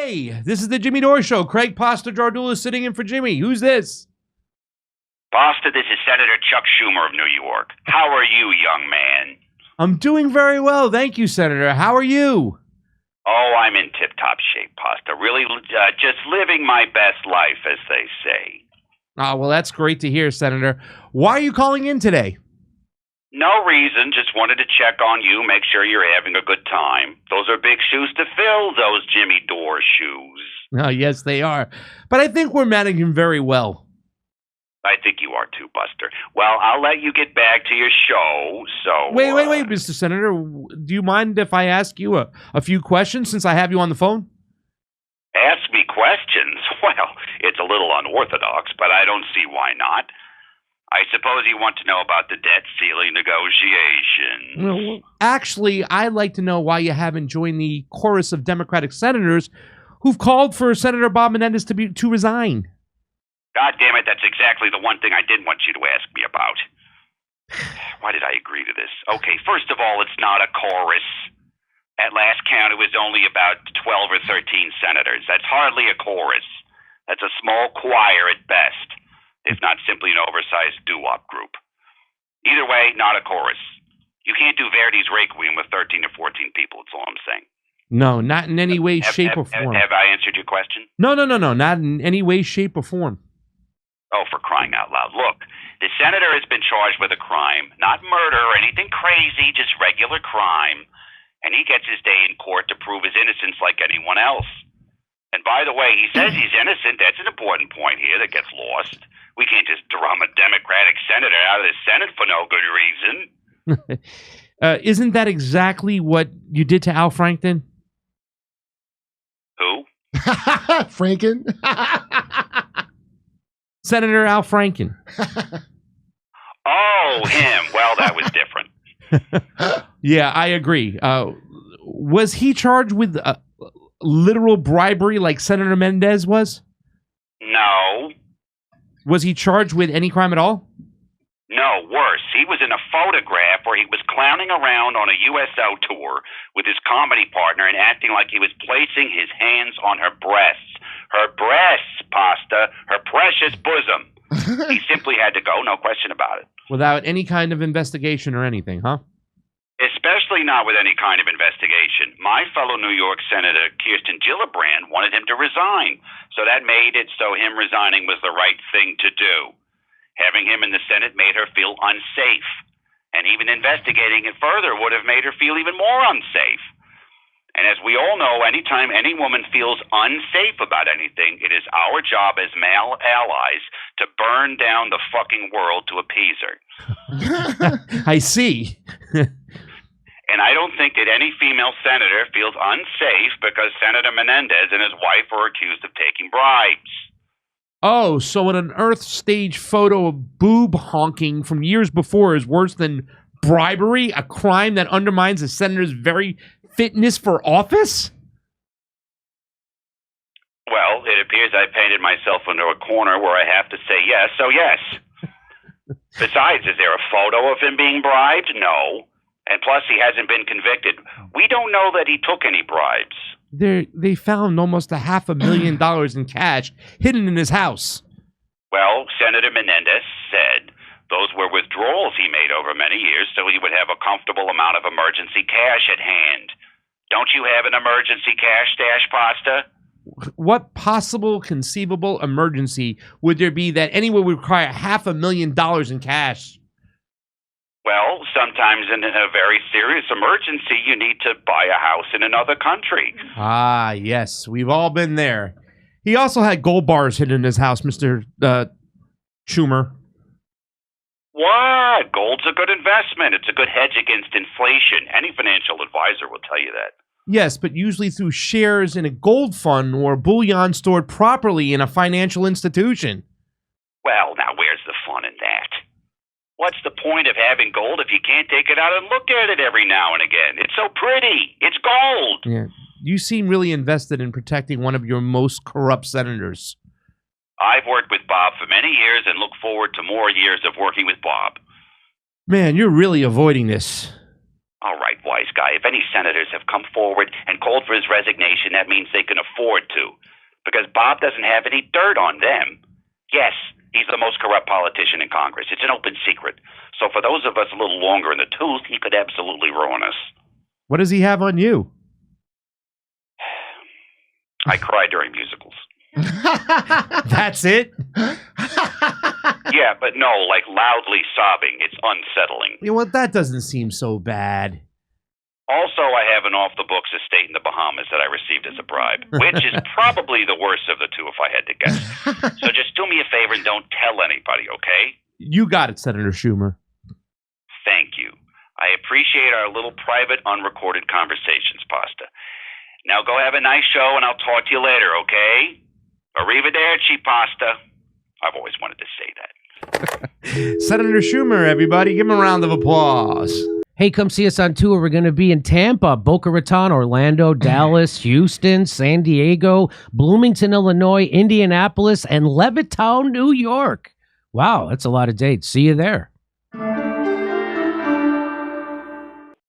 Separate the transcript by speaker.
Speaker 1: Hey, this is the Jimmy Dore Show. Craig Pasta Jardula sitting in for Jimmy. Who's this?
Speaker 2: Pasta, this is Senator Chuck Schumer of New York. How are you, young man?
Speaker 1: I'm doing very well. Thank you, Senator. How are you?
Speaker 2: Oh, I'm in tip-top shape, Pasta. Really, just living my best life, as they say.
Speaker 1: Oh, well, that's great to hear, Senator. Why are you calling in today?
Speaker 2: No reason. Just wanted to check on you, make sure you're having a good time. Those are big shoes to fill, those Jimmy Dore shoes.
Speaker 1: Oh, yes, they are. But I think we're managing very well.
Speaker 2: I think you are too, Buster. Well, I'll let you get back to your show, so...
Speaker 1: Wait, Mr. Senator. Do you mind if I ask you a few questions since I have you on the phone?
Speaker 2: Ask me questions? Well, it's a little unorthodox, but I don't see why not. I suppose you want to know about the debt ceiling negotiations.
Speaker 1: Well, actually, I'd like to know why you haven't joined the chorus of Democratic senators who've called for Senator Bob Menendez to resign.
Speaker 2: God damn it, that's exactly the one thing I didn't want you to ask me about. Why did I agree to this? Okay, first of all, it's not a chorus. At last count, it was only about 12 or 13 senators. That's hardly a chorus. That's a small choir at best, if not simply an oversized doo-wop group. Either way, not a chorus. You can't do Verdi's Requiem with 13 or 14 people, that's all I'm saying.
Speaker 1: No, not in any way, shape, or form.
Speaker 2: Have I answered your question?
Speaker 1: No, not in any way, shape, or form.
Speaker 2: Oh, for crying out loud. Look, the senator has been charged with a crime, not murder or anything crazy, just regular crime. And he gets his day in court to prove his innocence like anyone else. And by the way, he says he's innocent. That's an important point here that gets lost. We can't just drum a Democratic senator out of the Senate for no good reason.
Speaker 1: Isn't that exactly what you did to Al Franken?
Speaker 2: Who?
Speaker 3: Franken?
Speaker 1: Senator Al Franken.
Speaker 2: Oh, him. Well, that was different.
Speaker 1: Yeah, I agree. Was he charged with literal bribery like Senator Menendez was?
Speaker 2: No.
Speaker 1: Was he charged with any crime at all?
Speaker 2: No, worse. He was in a photograph where he was clowning around on a USO tour with his comedy partner and acting like he was placing his hands on her breasts. Her breasts, Pasta. Her precious bosom. He simply had to go, no question about it.
Speaker 1: Without any kind of investigation or anything, huh?
Speaker 2: Especially not with any kind of investigation. My fellow New York Senator Kirsten Gillibrand wanted him to resign, so that made it so him resigning was the right thing to do. Having him in the Senate made her feel unsafe, and even investigating it further would have made her feel even more unsafe. And as we all know, anytime any woman feels unsafe about anything, it is our job as male allies to burn down the fucking world to appease her.
Speaker 1: I see.
Speaker 2: And I don't think that any female senator feels unsafe because Senator Menendez and his wife are accused of taking bribes.
Speaker 1: Oh, so an Earth stage photo of boob honking from years before is worse than bribery, a crime that undermines a senator's very fitness for office?
Speaker 2: Well, it appears I painted myself into a corner where I have to say yes, so yes. Besides, is there a photo of him being bribed? No. And plus, he hasn't been convicted. We don't know that he took any bribes.
Speaker 1: They found almost $500,000 in cash hidden in his house.
Speaker 2: Well, Senator Menendez said those were withdrawals he made over many years so he would have a comfortable amount of emergency cash at hand. Don't you have an emergency cash stash, Pasta?
Speaker 1: What possible conceivable emergency would there be that anyone would require $500,000 in cash?
Speaker 2: Well, sometimes in a very serious emergency, you need to buy a house in another country.
Speaker 1: Ah, yes. We've all been there. He also had gold bars hidden in his house, Mr. Schumer.
Speaker 2: What? Gold's a good investment. It's a good hedge against inflation. Any financial advisor will tell you that.
Speaker 1: Yes, but usually through shares in a gold fund or bullion stored properly in a financial institution.
Speaker 2: Well, now where's the fun in that? What's the point of having gold if you can't take it out and look at it every now and again? It's so pretty. It's gold.
Speaker 1: Yeah. You seem really invested in protecting one of your most corrupt senators.
Speaker 2: I've worked with Bob for many years and look forward to more years of working with Bob.
Speaker 1: Man, you're really avoiding this.
Speaker 2: All right, wise guy. If any senators have come forward and called for his resignation, that means they can afford to. Because Bob doesn't have any dirt on them. Yes, he's the most corrupt politician in Congress. It's an open secret. So for those of us a little longer in the tooth, he could absolutely ruin us.
Speaker 1: What does he have on you?
Speaker 2: I cry during musicals.
Speaker 1: That's it?
Speaker 2: Yeah, but no, like loudly sobbing. It's unsettling.
Speaker 1: Yeah, well, that doesn't seem so bad.
Speaker 2: Also, I have an off-the-books estate in the Bahamas that I received as a bribe, which is probably the worst of the two if I had to guess. So just do me a favor and don't tell anybody, okay?
Speaker 1: You got it, Senator Schumer.
Speaker 2: Thank you. I appreciate our little private, unrecorded conversations, Pasta. Now go have a nice show, and I'll talk to you later, okay? Arrivederci, Pasta. I've always wanted to say that.
Speaker 1: Senator Schumer, everybody, give him a round of applause.
Speaker 4: Hey, come see us on tour. We're going to be in Tampa, Boca Raton, Orlando, Dallas, Houston, San Diego, Bloomington, Illinois, Indianapolis, and Levittown, New York. Wow, that's a lot of dates. See you there.